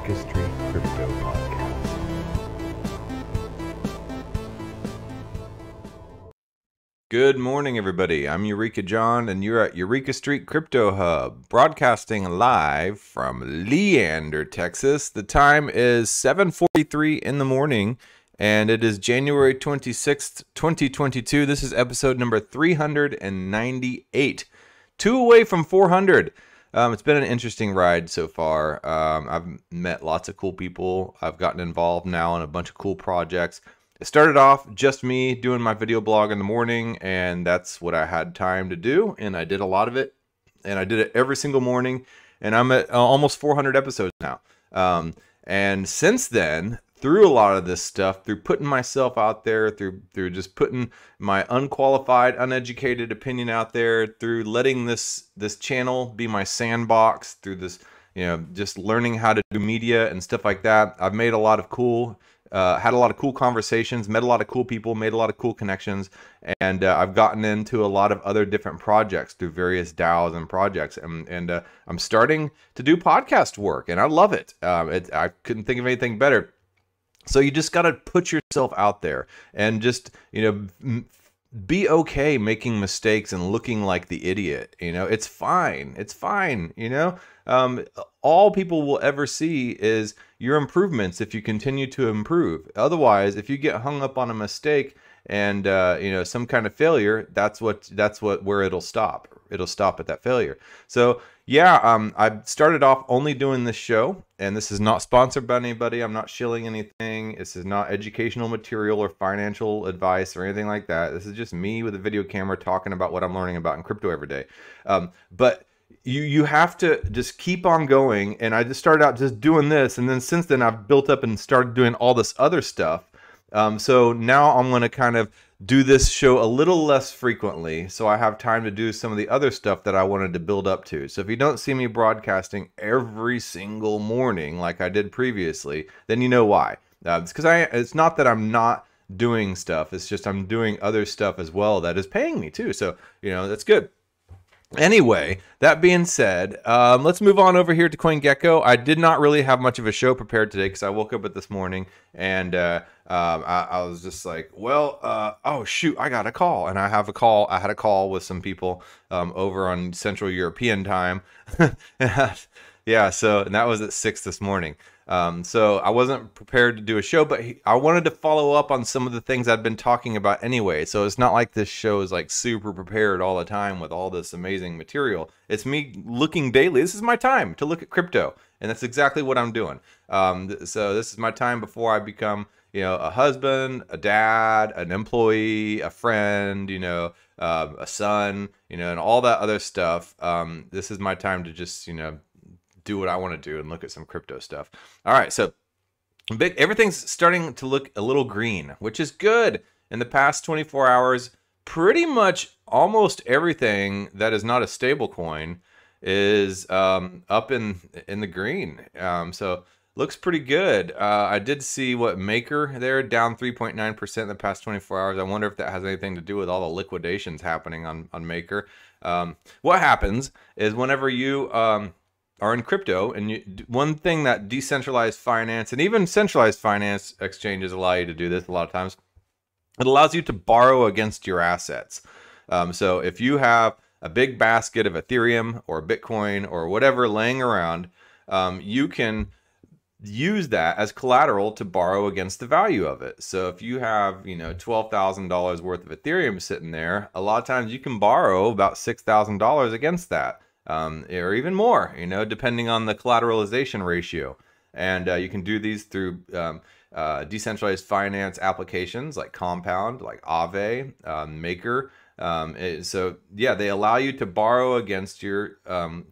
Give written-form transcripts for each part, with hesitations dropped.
Eureka Street Crypto Podcast. Good morning, everybody. I'm Eureka John, and you're at Eureka Street Crypto Hub, broadcasting live from Leander, Texas. The time is 7:43 in the morning, and it is January 26th, 2022. This is episode number 398. 2 away from 400. It's been an interesting ride so far. I've met lots of cool people. I've gotten involved now in a bunch of cool projects. It started off just me doing my video blog in the morning, and that's what I had time to do, and I did a lot of it, and I did it every single morning, and I'm at almost 400 episodes now. And since then, through a lot of this stuff, through putting myself out there, through just putting my unqualified, uneducated opinion out there, through letting this channel be my sandbox, through this, just learning how to do media and stuff like that, I've made a lot of cool, had a lot of cool conversations, met a lot of cool people, made a lot of cool connections, and I've gotten into a lot of other different projects through various DAOs and projects, and I'm starting to do podcast work, and I love it. I couldn't think of anything better. So you just got to put yourself out there and just, be okay making mistakes and looking like the idiot. It's fine. It's fine. All people will ever see is your improvements if you continue to improve. Otherwise, if you get hung up on a mistake and some kind of failure, that's where it'll stop. It'll stop at that failure. So yeah, I started off only doing this show, and this is not sponsored by anybody. I'm not shilling anything. This is not educational material or financial advice or anything like that. This is just me with a video camera talking about what I'm learning about in crypto every day. But you have to just keep on going, and I just started out just doing this, and then since then I've built up and started doing all this other stuff. So now I'm going to kind of do this show a little less frequently, so I have time to do some of the other stuff that I wanted to build up to. So if you don't see me broadcasting every single morning like I did previously, then you know why. It's because it's not that I'm not doing stuff, it's just I'm doing other stuff as well that is paying me too. So, that's good. Anyway, that being said, let's move on over here to CoinGecko. I did not really have much of a show prepared today because I woke up this morning and I was just like, well, oh shoot, I got a call, and I had a call with some people over on Central European time. Yeah, and that was at 6 this morning. So I wasn't prepared to do a show, but I wanted to follow up on some of the things I'd been talking about anyway. So it's not like this show is like super prepared all the time with all this amazing material. It's me looking daily. This is my time to look at crypto, and that's exactly what I'm doing. So this is my time before I become, a husband, a dad, an employee, a friend, a son, and all that other stuff. This is my time to just, do what I want to do and look at some crypto stuff. All right, so everything's starting to look a little green, which is good. In the past 24 hours, pretty much almost everything that is not a stable coin is up in the green. So looks pretty good. I did see Maker there down 3.9% in the past 24 hours. I wonder if that has anything to do with all the liquidations happening on Maker. What happens is whenever you are in crypto, and one thing that decentralized finance and even centralized finance exchanges allow you to do this a lot of times, it allows you to borrow against your assets. So if you have a big basket of Ethereum or Bitcoin or whatever laying around, you can use that as collateral to borrow against the value of it. So if you have, $12,000 worth of Ethereum sitting there, a lot of times you can borrow about $6,000 against that. Or even more, depending on the collateralization ratio. And you can do these through decentralized finance applications like Compound, like Aave, Maker. So yeah, they allow you to borrow against your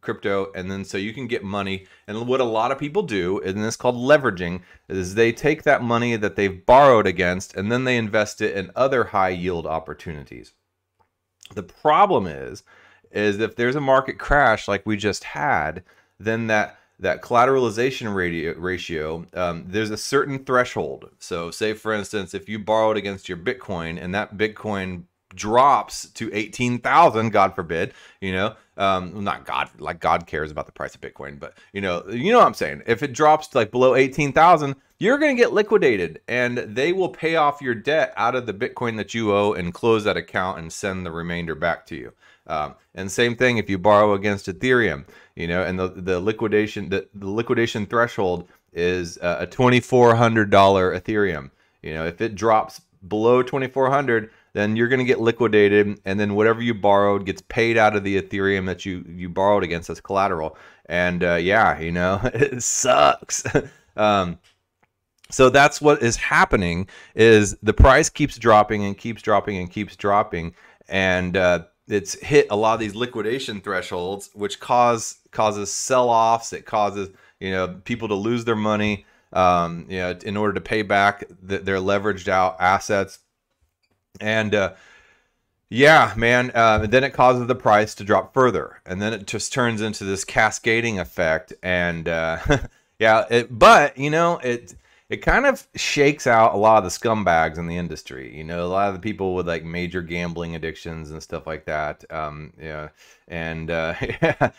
crypto, and then so you can get money. And what a lot of people do, and this is called leveraging, is they take that money that they've borrowed against, and then they invest it in other high yield opportunities. The problem is if there's a market crash like we just had, then that collateralization ratio, there's a certain threshold. So say, for instance, if you borrowed against your Bitcoin and that Bitcoin drops to 18,000, God forbid, you know, not God, like God cares about the price of Bitcoin, but you know what I'm saying. If it drops to like below 18,000, you're going to get liquidated, and they will pay off your debt out of the Bitcoin that you owe and close that account and send the remainder back to you. And same thing if you borrow against Ethereum, you know, and the liquidation threshold is a $2,400 Ethereum. You know, if it drops below 2,400, then you're going to get liquidated, and then whatever you borrowed gets paid out of the Ethereum that you borrowed against as collateral. And yeah, you know, it sucks. So that's what is happening, is the price keeps dropping and keeps dropping and keeps dropping, and it's hit a lot of these liquidation thresholds, which causes sell-offs. It causes, you know, people to lose their money, you know, in order to pay back their leveraged out assets. And yeah, man, then it causes the price to drop further, and then it just turns into this cascading effect. And yeah, but you know, it kind of shakes out a lot of the scumbags in the industry. You know, a lot of the people with like major gambling addictions and stuff like that. Yeah, and yeah.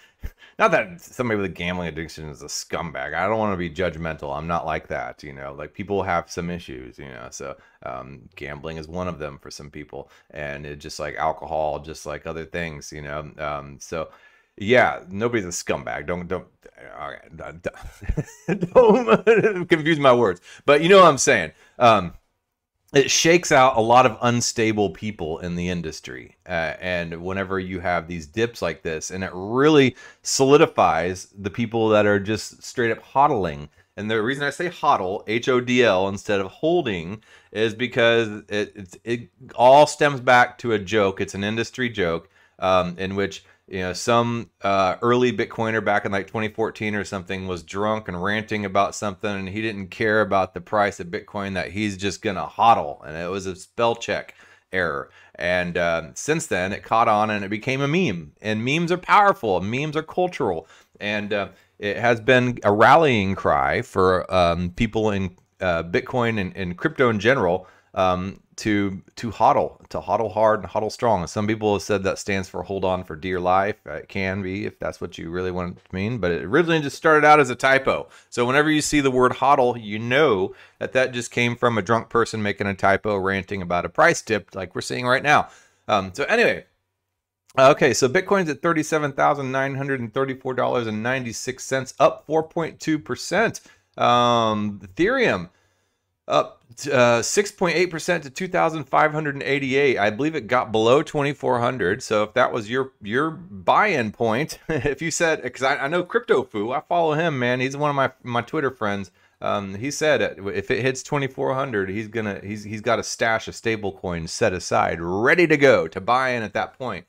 Not that somebody with a gambling addiction is a scumbag. I don't want to be judgmental. I'm not like that. You know, like people have some issues, you know, so gambling is one of them for some people, and it just like alcohol, just like other things, you know. So yeah, nobody's a scumbag. Don't confuse my words. But you know what I'm saying. It shakes out a lot of unstable people in the industry. And whenever you have these dips like this, and it really solidifies the people that are just straight up hodling. And the reason I say hodl, H-O-D-L, instead of holding, is because it all stems back to a joke. It's an industry joke in which, you know, some early Bitcoiner back in like 2014 or something was drunk and ranting about something, and he didn't care about the price of Bitcoin, that he's just gonna hodl, and it was a spell check error. And since then, it caught on and it became a meme. And memes are powerful. Memes are cultural, and it has been a rallying cry for people in Bitcoin and crypto in general. To hodl hard and hodl strong. Some people have said that stands for hold on for dear life. It can be, if that's what you really want it to mean, but it originally just started out as a typo. So whenever you see the word hodl, you know that just came from a drunk person making a typo, ranting about a price dip like we're seeing right now. So anyway, okay, so Bitcoin's at $37,934.96, up 4.2%. Ethereum up 6.8% to 2,588. I believe it got below 2,400. So if that was your buy-in point, if you said, because I know Crypto Foo, I follow him, man. He's one of my Twitter friends. He said if it hits 2,400, he's got a stash of stable coins set aside, ready to go to buy in at that point.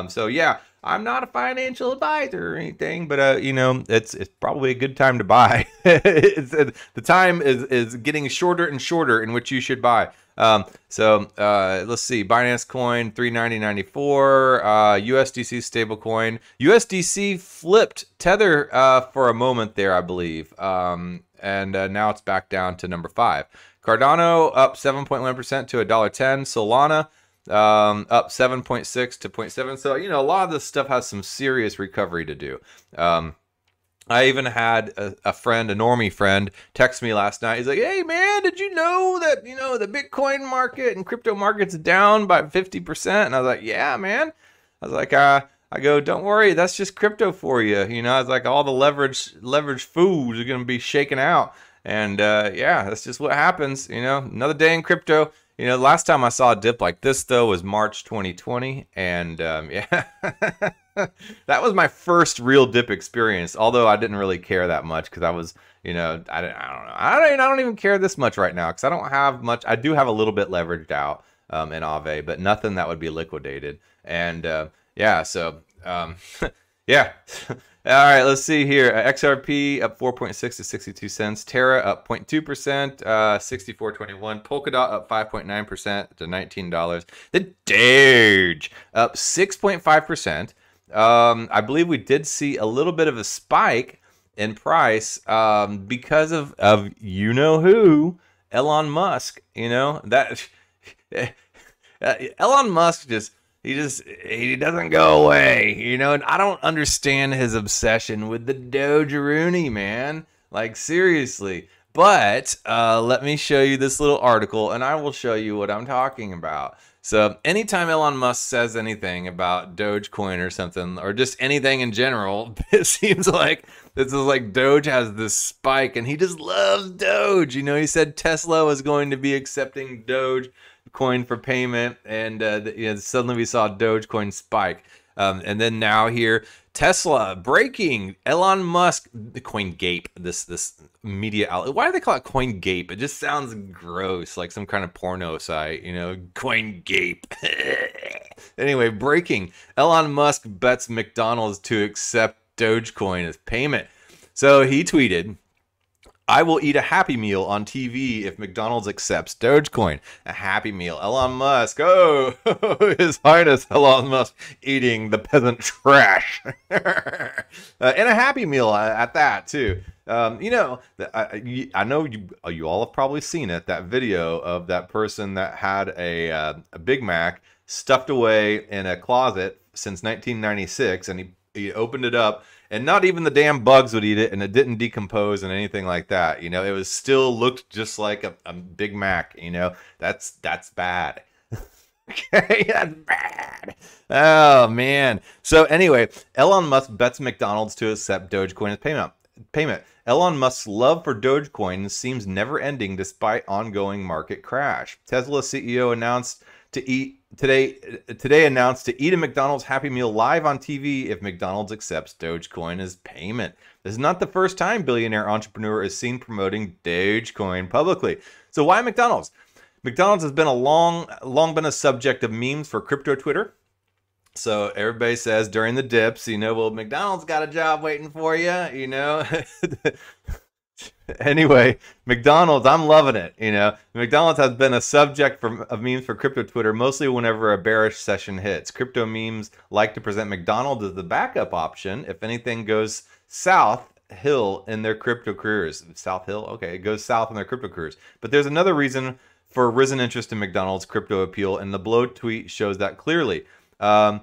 So yeah, I'm not a financial advisor or anything, but you know, it's probably a good time to buy. The time is getting shorter and shorter in which you should buy. So let's see, Binance Coin 390.94, USDC stablecoin. USDC flipped Tether for a moment there, I believe, and now it's back down to number 5. Cardano up 7.1% to $1.10. Solana up 7.6 to 0.7. So, you know, a lot of this stuff has some serious recovery to do. I even had a friend, a normie friend, text me last night. He's like, hey, man, did you know that, you know, the Bitcoin market and crypto market's down by 50%? And I was like, yeah, man. I was like, I go, don't worry, that's just crypto for you. You know, I was like, all the leverage fools are going to be shaken out. And yeah, that's just what happens. You know, another day in crypto. You know, the last time I saw a dip like this, though, was March 2020. And yeah, that was my first real dip experience. Although I didn't really care that much because I was, you know, I don't know. I don't even care this much right now because I don't have much. I do have a little bit leveraged out in Aave, but nothing that would be liquidated. And yeah, so yeah. All right, let's see here. XRP up 4.6 to 62 cents. Terra up 0.2%, 64.21. Polkadot up 5.9% to $19. The Doge up 6.5%. I believe we did see a little bit of a spike in price because of you know who, Elon Musk. You know that. Elon Musk he doesn't go away, you know. And I don't understand his obsession with the Doge-rooney, man. Like, seriously. But let me show you this little article, and I will show you what I'm talking about. So anytime Elon Musk says anything about Dogecoin or something, or just anything in general, it seems like this is like Doge has this spike, and he just loves Doge. You know, he said Tesla was going to be accepting Dogecoin for payment, and suddenly we saw Dogecoin spike. And then now here, Tesla breaking, Elon Musk, the CoinGape, this media outlet. Why do they call it CoinGape? It just sounds gross, like some kind of porno site, you know, CoinGape. Anyway, breaking, Elon Musk bets McDonald's to accept Dogecoin as payment. So he tweeted, I will eat a Happy Meal on TV if McDonald's accepts Dogecoin. A Happy Meal. Elon Musk. Oh, His Highness Elon Musk eating the peasant trash. And a Happy Meal at that, too. You know, I know you all have probably seen it, that video of that person that had a Big Mac stuffed away in a closet since 1996, and he opened it up, and not even the damn bugs would eat it, and it didn't decompose and anything like that. You know, it was still looked just like a Big Mac. You know, that's bad. Okay, that's bad. Oh man. So anyway, Elon Musk bets McDonald's to accept Dogecoin as payment. Elon Musk's love for Dogecoin seems never ending despite ongoing market crash. Tesla CEO announced today announced to eat a McDonald's Happy Meal live on TV if McDonald's accepts Dogecoin as payment. This is not the first time billionaire entrepreneur is seen promoting Dogecoin publicly. So why McDonald's? McDonald's has been long been a subject of memes for crypto Twitter. So everybody says during the dips, you know, well, McDonald's got a job waiting for you, you know. Anyway, McDonald's, I'm loving it. You know, McDonald's has been a subject of memes for crypto Twitter, mostly whenever a bearish session hits. Crypto memes like to present McDonald's as the backup option if anything goes south hill in their crypto careers. South hill? Okay, it goes south in their crypto careers. But there's another reason for risen interest in McDonald's crypto appeal, and the Blow tweet shows that clearly. Yeah,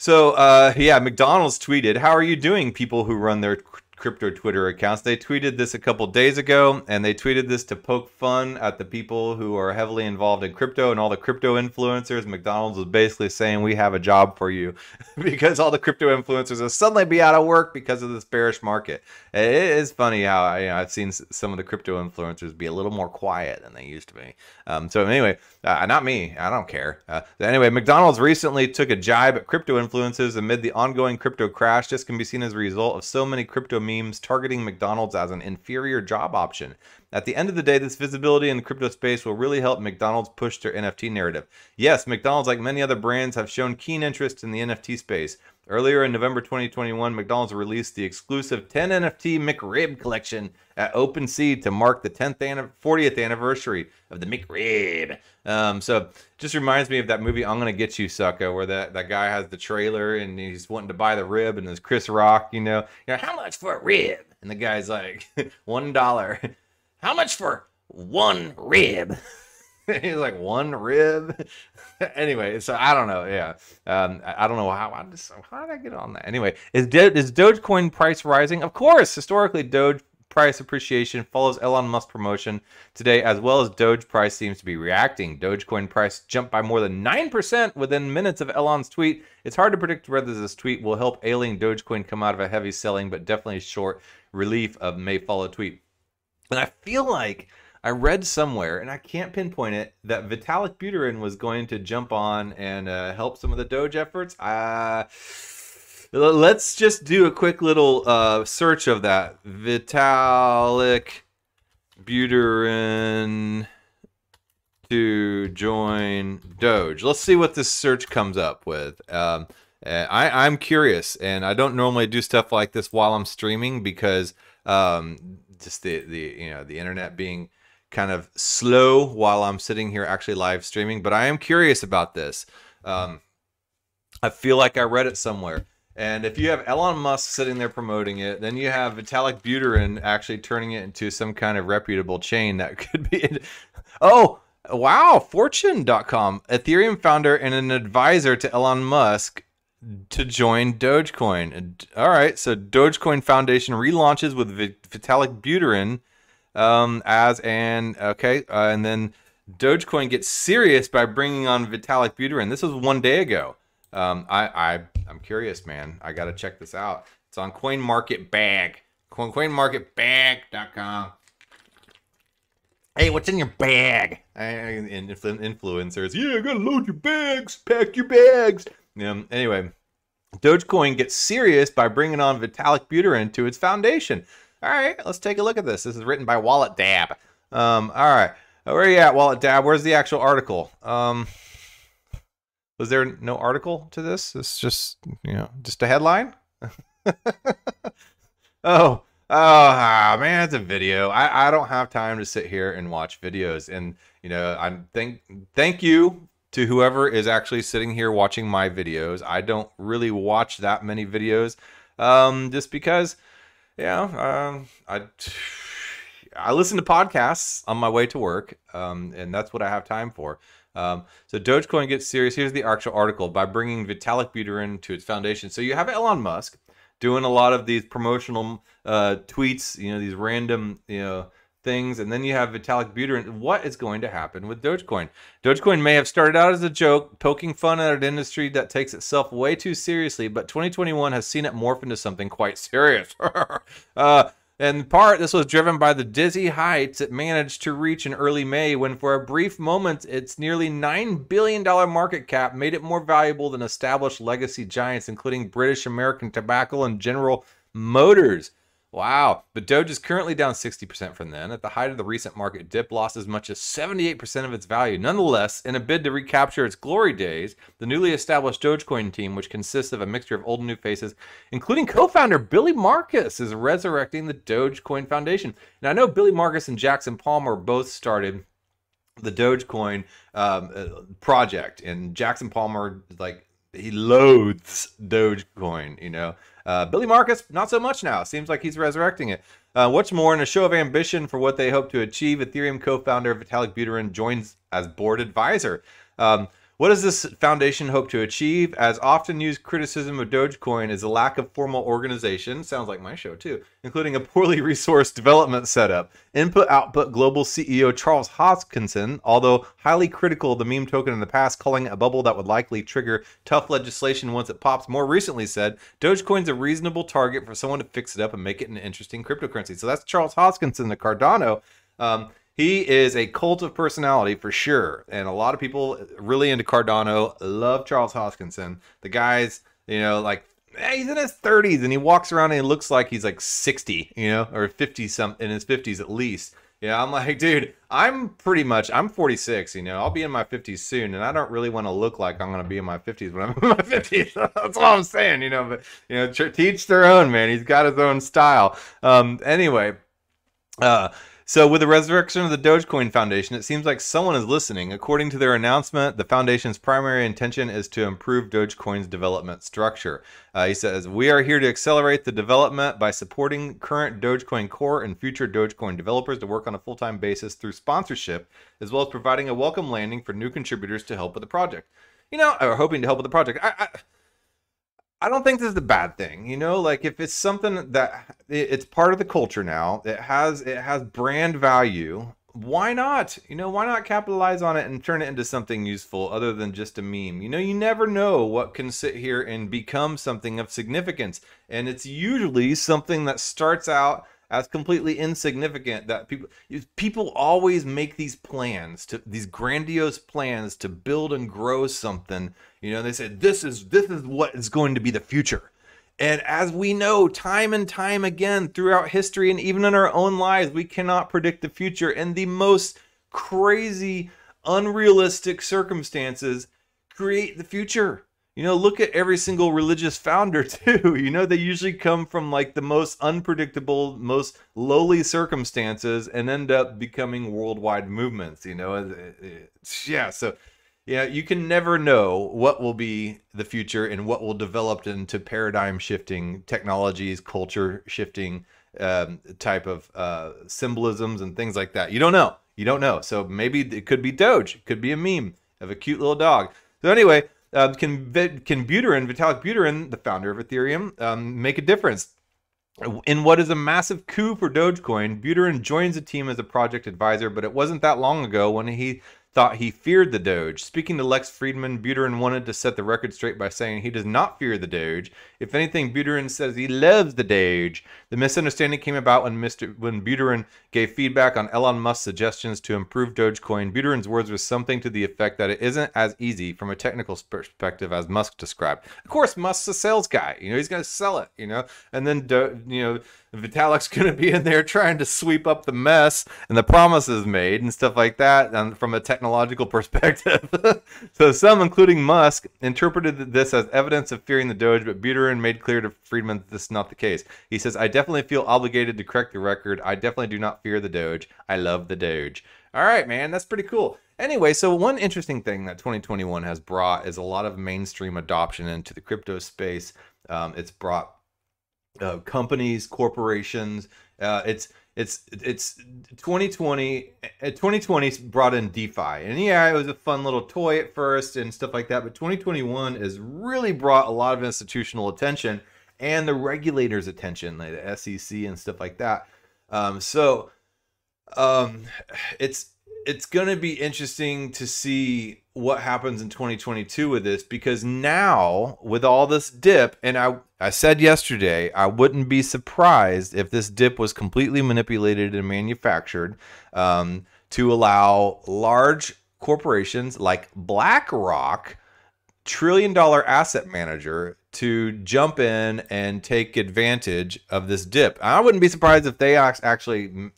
McDonald's tweeted, "How are you doing, people who run their crypto Twitter accounts?" They tweeted this a couple days ago, and they tweeted this to poke fun at the people who are heavily involved in crypto and all the crypto influencers. McDonald's was basically saying, we have a job for you because all the crypto influencers will suddenly be out of work because of this bearish market. It is funny how I've seen some of the crypto influencers be a little more quiet than they used to be. So anyway, not me. I don't care. Anyway, McDonald's recently took a jibe at crypto influencers amid the ongoing crypto crash. This can be seen as a result of so many crypto memes targeting McDonald's as an inferior job option. At the end of the day, this visibility in the crypto space will really help McDonald's push their NFT narrative. Yes, McDonald's, like many other brands, have shown keen interest in the NFT space. Earlier in November 2021, McDonald's released the exclusive 10 NFT McRib collection at OpenSea to mark the 40th anniversary of the McRib. So just reminds me of that movie I'm Gonna Get You, Sucker, where that guy has the trailer and he's wanting to buy the rib, and there's Chris Rock, you know, how much for a rib? And the guy's like, $1. How much for one rib? He's like, one rib? Anyway, so I don't know. Yeah. I don't know how did I get on that? Anyway, is Dogecoin price rising? Of course. Historically, Doge price appreciation follows Elon Musk promotion today, as well as Doge price seems to be reacting. Dogecoin price jumped by more than 9% within minutes of Elon's tweet. It's hard to predict whether this tweet will help ailing Dogecoin come out of a heavy selling, but definitely short relief of may follow tweet. And I feel like I read somewhere, and I can't pinpoint it, that Vitalik Buterin was going to jump on and help some of the Doge efforts. Let's just do a quick little search of that. Vitalik Buterin to join Doge. Let's see what this search comes up with. I'm curious, and I don't normally do stuff like this while I'm streaming because just the internet being kind of slow while I'm sitting here actually live streaming. But I am curious about this. I feel like I read it somewhere. And if you have Elon Musk sitting there promoting it, then you have Vitalik Buterin actually turning it into some kind of reputable chain that could be. Oh, Wow, Fortune.com, Ethereum founder and an advisor to Elon Musk to join Dogecoin. All right, so Dogecoin Foundation relaunches with Vitalik Buterin as an and then Dogecoin gets serious by bringing on Vitalik Buterin. This was 1 day ago. I'm curious, man. I got to check this out. It's on CoinMarketBag, CoinMarketBag.com. Hey, what's in your bag? And influencers, yeah, gotta load your bags, pack your bags. Anyway, Dogecoin gets serious by bringing on Vitalik Buterin to its foundation. All right, let's take a look at this. This is written by Wallet Dab. All right, where are you at, Wallet Dab? Where's the actual article? Was there no article to this? It's just, just a headline? Oh, man, it's a video. I don't have time to sit here and watch videos. And, thank you to whoever is actually sitting here watching my videos. I don't really watch that many videos, just because, I listen to podcasts on my way to work, and that's what I have time for. So Dogecoin gets serious. Here's the actual article by bringing Vitalik Buterin to its foundation. So you have Elon Musk doing a lot of these promotional tweets, these random, things. And then you have Vitalik Buterin. What is going to happen with Dogecoin? Dogecoin may have started out as a joke, poking fun at an industry that takes itself way too seriously, but 2021 has seen it morph into something quite serious. In part, this was driven by the dizzy heights it managed to reach in early May when, for a brief moment, its nearly $9 billion market cap made it more valuable than established legacy giants, including British American Tobacco and General Motors. Wow. But Doge is currently down 60% from then. At the height of the recent market dip, lost as much as 78% of its value. Nonetheless, in a bid to recapture its glory days, the newly established Dogecoin team, which consists of a mixture of old and new faces, including co-founder Billy Markus, is resurrecting the Dogecoin Foundation. Now, I know Billy Markus and Jackson Palmer both started the Dogecoin project, and Jackson Palmer, he loathes Dogecoin, Billy Markus, not so much now. Seems like he's resurrecting it. What's more, in a show of ambition for what they hope to achieve, Ethereum co-founder Vitalik Buterin joins as board advisor. What does this foundation hope to achieve? As often used criticism of Dogecoin is a lack of formal organization, sounds like my show too, including a poorly resourced development setup. Input-Output Global CEO Charles Hoskinson, although highly critical of the meme token in the past, calling it a bubble that would likely trigger tough legislation once it pops, more recently said, Dogecoin's a reasonable target for someone to fix it up and make it an interesting cryptocurrency. So that's Charles Hoskinson, the Cardano. He is a cult of personality for sure. And a lot of people really into Cardano love Charles Hoskinson. The guy's, he's in his 30s and he walks around and he looks like he's like 60, or 50 in his 50s at least. I'm like, dude, I'm 46, I'll be in my 50s soon. And I don't really want to look like I'm going to be in my 50s when I'm in my 50s. That's all I'm saying, but, teach their own, man. He's got his own style. So with the resurrection of the Dogecoin Foundation, it seems like someone is listening. According to their announcement, the foundation's primary intention is to improve Dogecoin's development structure. He says, we are here to accelerate the development by supporting current Dogecoin core and future Dogecoin developers to work on a full-time basis through sponsorship, as well as providing a welcome landing for new contributors to help with the project. Or hoping to help with the project. I don't think this is a bad thing, if it's something that it's part of the culture now, it has brand value. Why not? Why not capitalize on it and turn it into something useful other than just a meme? You never know what can sit here and become something of significance. And it's usually something that starts out as completely insignificant, that people always make these grandiose plans to build and grow something. They say this is what is going to be the future. And as we know, time and time again throughout history and even in our own lives, we cannot predict the future, and the most crazy, unrealistic circumstances create the future. Look at every single religious founder too. They usually come from the most unpredictable, most lowly circumstances and end up becoming worldwide movements, So, you can never know what will be the future and what will develop into paradigm shifting technologies, culture shifting type of symbolisms and things like that. You don't know. You don't know. So maybe it could be Doge. It could be a meme of a cute little dog. So anyway, can Vitalik Buterin, the founder of Ethereum, make a difference? In what is a massive coup for Dogecoin, Buterin joins the team as a project advisor, but it wasn't that long ago when he thought he feared the Doge. Speaking to Lex Friedman, Buterin wanted to set the record straight by saying he does not fear the Doge. If anything, Buterin says he loves the Doge. The misunderstanding came about when Buterin gave feedback on Elon Musk's suggestions to improve Dogecoin. Buterin's words were something to the effect that it isn't as easy from a technical perspective as Musk described. Of course, Musk's a sales guy. He's going to sell it, and then, Vitalik's going to be in there trying to sweep up the mess and the promises made and stuff like that, and from a technological perspective. So some, including Musk, interpreted this as evidence of fearing the Doge, but Buterin made clear to Friedman that this is not the case. He says, I definitely feel obligated to correct the record. I definitely do not fear the Doge. I love the Doge. All right, man, that's pretty cool. Anyway, so one interesting thing that 2021 has brought is a lot of mainstream adoption into the crypto space. It's brought companies, corporations. It's 2020. 2020 brought in DeFi, and yeah, it was a fun little toy at first and stuff like that. But 2021 has really brought a lot of institutional attention and the regulators' attention, like the SEC and stuff like that. It's going to be interesting to see what happens in 2022 with this, because now with all this dip, and I said yesterday, I wouldn't be surprised if this dip was completely manipulated and manufactured to allow large corporations like Blackrock, trillion-dollar asset manager, to jump in and take advantage of this dip. I wouldn't be surprised if they actually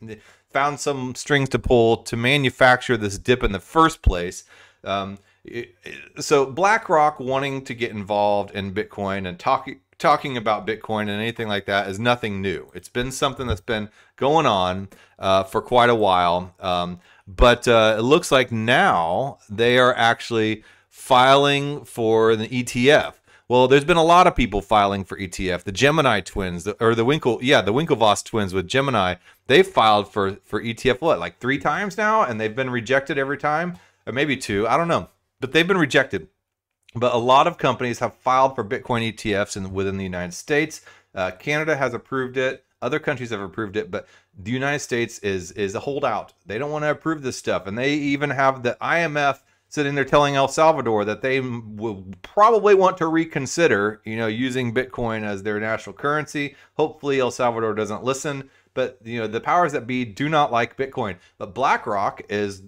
found some strings to pull to manufacture this dip in the first place. So BlackRock wanting to get involved in Bitcoin and talking about Bitcoin and anything like that is nothing new. It's been something that's been going on for quite a while. But it looks like now they are actually filing for the ETF. Well, there's been a lot of people filing for ETF. The Gemini twins, the Winklevoss twins with Gemini, they filed for ETF, what, like 3 times now? And they've been rejected every time? Or maybe 2, I don't know. But they've been rejected. But a lot of companies have filed for Bitcoin ETFs within the United States. Canada has approved it. Other countries have approved it. But the United States is a holdout. They don't want to approve this stuff. And they even have the IMF sitting there telling El Salvador that they will probably want to reconsider, using Bitcoin as their national currency. Hopefully El Salvador doesn't listen, but the powers that be do not like Bitcoin. But BlackRock is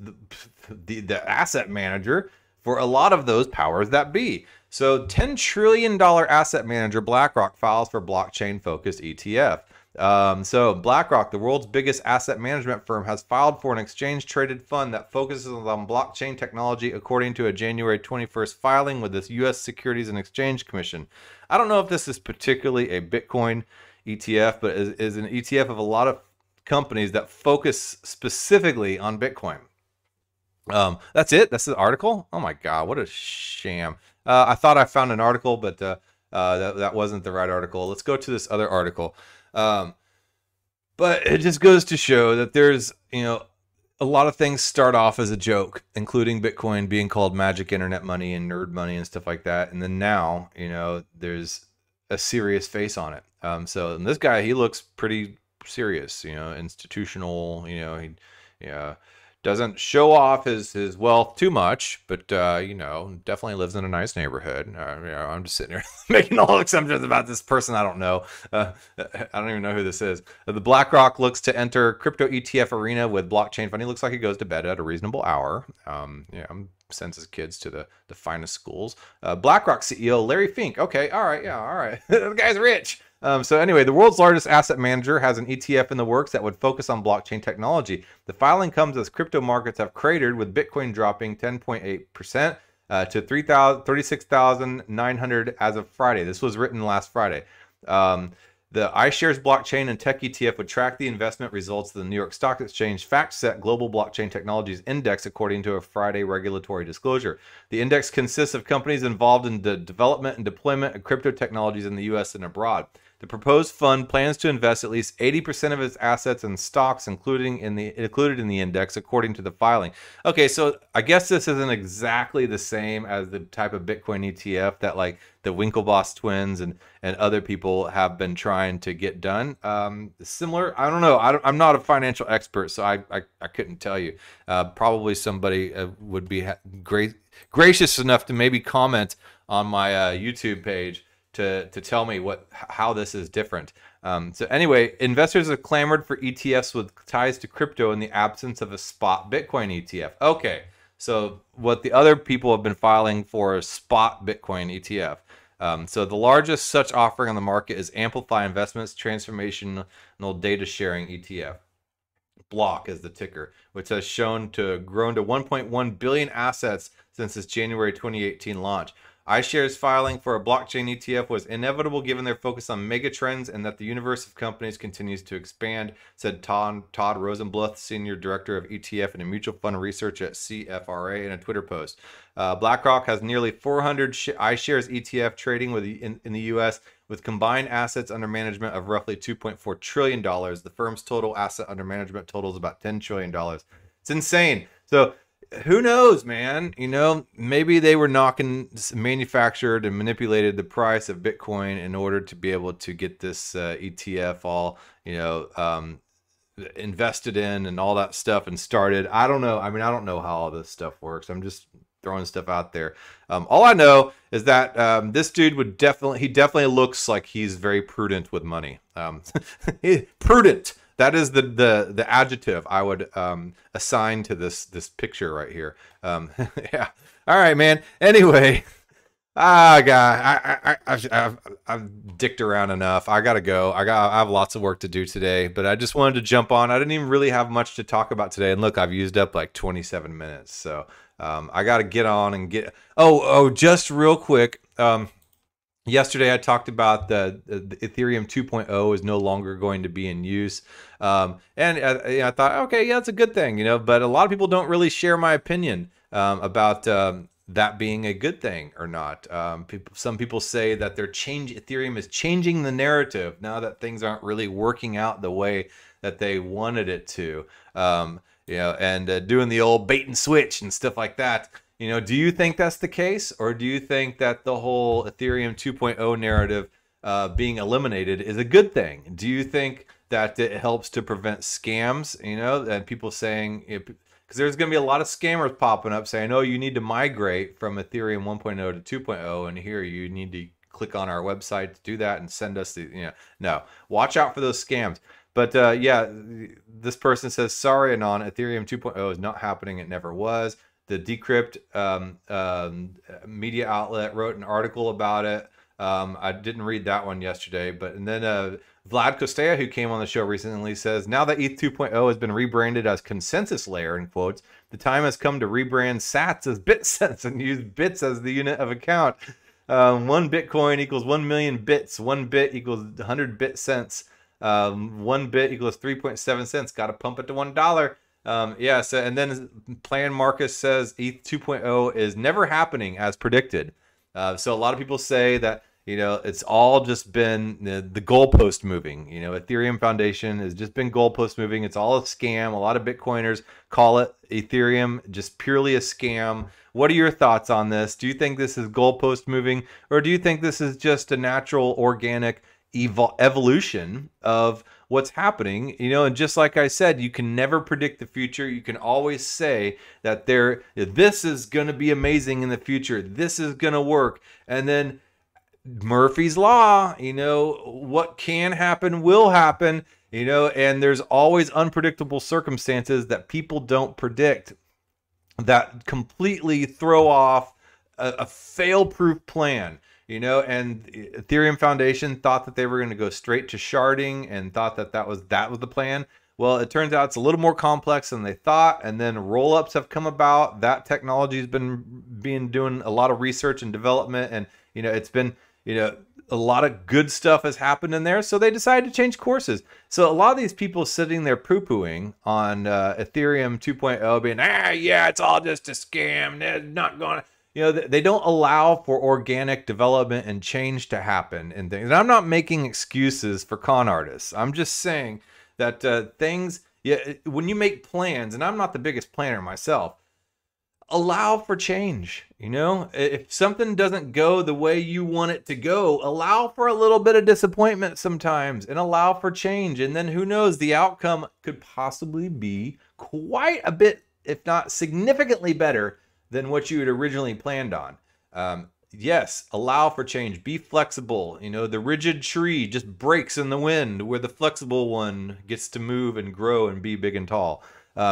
the asset manager for a lot of those powers that be. So $10 trillion asset manager BlackRock files for blockchain-focused ETF. So BlackRock, the world's biggest asset management firm, has filed for an exchange-traded fund that focuses on blockchain technology, according to a January 21st filing with the U.S. Securities and Exchange Commission. I don't know if this is particularly a Bitcoin ETF, but is an ETF of a lot of companies that focus specifically on Bitcoin. That's it? That's the article? Oh my God, what a sham. I thought I found an article, but that wasn't the right article. Let's go to this other article. But it just goes to show that there's, a lot of things start off as a joke, including Bitcoin being called magic internet money and nerd money and stuff like that. And then now, there's a serious face on it. So this guy, he looks pretty serious, institutional, he doesn't show off his wealth too much, but, definitely lives in a nice neighborhood. I'm just sitting here making all assumptions about this person I don't know. I don't even know who this is. The BlackRock looks to enter crypto ETF arena with blockchain fund. He looks like he goes to bed at a reasonable hour. Sends his kids to the finest schools. BlackRock CEO Larry Fink. Okay, all right, yeah, all right. The guy's rich. So anyway, the world's largest asset manager has an ETF in the works that would focus on blockchain technology. The filing comes as crypto markets have cratered, with Bitcoin dropping 10.8% to 36,900 as of Friday. This was written last Friday. The iShares blockchain and tech ETF would track the investment results of the New York Stock Exchange FactSet Global Blockchain Technologies Index, according to a Friday regulatory disclosure. The index consists of companies involved in the development and deployment of crypto technologies in the U.S. and abroad. The proposed fund plans to invest at least 80% of its assets in stocks, included in the index, according to the filing. Okay, so I guess this isn't exactly the same as the type of Bitcoin ETF that like the Winklevoss twins and other people have been trying to get done. Similar, I don't know. I'm not a financial expert, so I couldn't tell you. Probably somebody would be gracious enough to maybe comment on my YouTube page to tell me how this is different. So anyway, investors have clamored for ETFs with ties to crypto in the absence of a spot Bitcoin ETF. Okay, so what the other people have been filing for a spot Bitcoin ETF. So the largest such offering on the market is Amplify Investments Transformational Data Sharing ETF. Block is the ticker, which has shown to have grown to 1.1 billion assets since its January 2018 launch. iShares filing for a blockchain ETF was inevitable given their focus on mega trends and that the universe of companies continues to expand, said Todd Rosenbluth, Senior Director of ETF and Mutual Fund Research at CFRA, in a Twitter post. BlackRock has nearly 400 iShares ETF trading in the U.S. with combined assets under management of roughly $2.4 trillion. The firm's total asset under management totals about $10 trillion. It's insane. So who knows, man? You know, maybe they were manufactured and manipulated the price of Bitcoin in order to be able to get this ETF all, invested in and all that stuff and started. I don't know. I mean, I don't know how all this stuff works. I'm just throwing stuff out there. All I know is that this dude definitely looks like he's very prudent with money. Prudent. That is the adjective I would assign to this picture right here. Yeah. All right, man. Anyway, God, I've dicked around enough. I gotta go. I have lots of work to do today, but I just wanted to jump on. I didn't even really have much to talk about today, and look, I've used up like 27 minutes, so I gotta get on and get. Oh, just real quick. Yesterday, I talked about the Ethereum 2.0 is no longer going to be in use. And I thought, okay, yeah, that's a good thing, but a lot of people don't really share my opinion about that being a good thing or not. Some people say that Ethereum is changing the narrative now that things aren't really working out the way that they wanted it to, and doing the old bait and switch and stuff like that. Do you think that's the case, or do you think that the whole Ethereum 2.0 narrative being eliminated is a good thing? Do you think that it helps to prevent scams, and people saying, because there's going to be a lot of scammers popping up saying, oh, you need to migrate from Ethereum 1.0 to 2.0, and here you need to click on our website to do that and send us the, no, watch out for those scams. But yeah, this person says, sorry, Anon, Ethereum 2.0 is not happening. It never was. The Decrypt media outlet wrote an article about it. I didn't read that one yesterday, and then Vlad Kostea, who came on the show recently, says, now that ETH 2.0 has been rebranded as consensus layer, in quotes, the time has come to rebrand sats as bitcents and use bits as the unit of account. 1 Bitcoin equals 1 million bits. 1 bit equals 100 bit cents. 1 bit equals 3.7 cents. Got to pump it to $1. Yeah, so, and then Plan Markus says ETH 2.0 is never happening as predicted. So a lot of people say that, it's all just been the goalpost moving. Ethereum Foundation has just been goalpost moving. It's all a scam. A lot of Bitcoiners call it Ethereum just purely a scam. What are your thoughts on this? Do you think this is goalpost moving, or do you think this is just a natural, organic evolution of what's happening? And just like I said, you can never predict the future. You can always say that this is going to be amazing in the future. This is going to work. And then Murphy's Law, what can happen will happen, and there's always unpredictable circumstances that people don't predict that completely throw off a fail-proof plan. And Ethereum Foundation thought that they were going to go straight to sharding and thought that was the plan. Well, it turns out it's a little more complex than they thought. And then roll-ups have come about. That technology has been doing a lot of research and development, and it's been a lot of good stuff has happened in there. So they decided to change courses. So a lot of these people sitting there poo-pooing on Ethereum 2.0, being yeah, it's all just a scam. They're not going to. they don't allow for organic development and change to happen and things. And I'm not making excuses for con artists. I'm just saying that things, when you make plans, and I'm not the biggest planner myself, allow for change. If something doesn't go the way you want it to go, allow for a little bit of disappointment sometimes and allow for change. And then who knows, the outcome could possibly be quite a bit, if not significantly better than what you had originally planned on. Yes, allow for change. Be flexible. The rigid tree just breaks in the wind, where the flexible one gets to move and grow and be big and tall.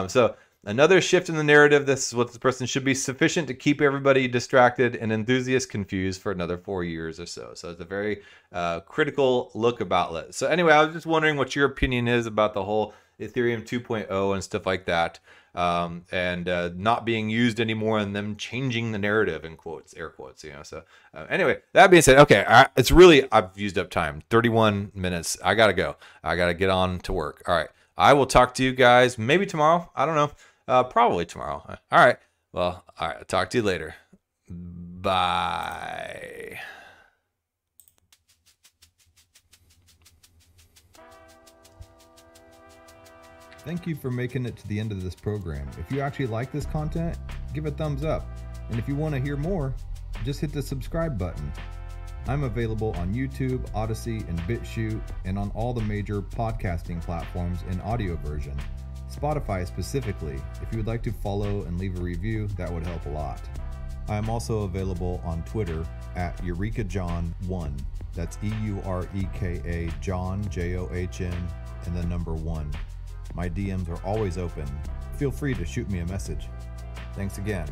So another shift in the narrative. This is what this person should be sufficient to keep everybody distracted and enthusiasts confused for another 4 years or so. So it's a very critical look about it. So anyway, I was just wondering what your opinion is about the whole Ethereum 2.0 and stuff like that. And not being used anymore, and them changing the narrative in quotes, air quotes, So anyway, that being said, okay, I've used up time, 31 minutes. I gotta go. I gotta get on to work. All right, I will talk to you guys maybe tomorrow. I don't know, probably tomorrow. All right. Well, all right. I'll talk to you later. Bye. Thank you for making it to the end of this program. If you actually like this content, give a thumbs up. And if you want to hear more, just hit the subscribe button. I'm available on YouTube, Odyssey, and BitChute, and on all the major podcasting platforms in audio version. Spotify specifically. If you would like to follow and leave a review, that would help a lot. I am also available on Twitter at EurekaJohn1. That's EUREKA John, JOHN, and the number 1. My DMs are always open. Feel free to shoot me a message. Thanks again.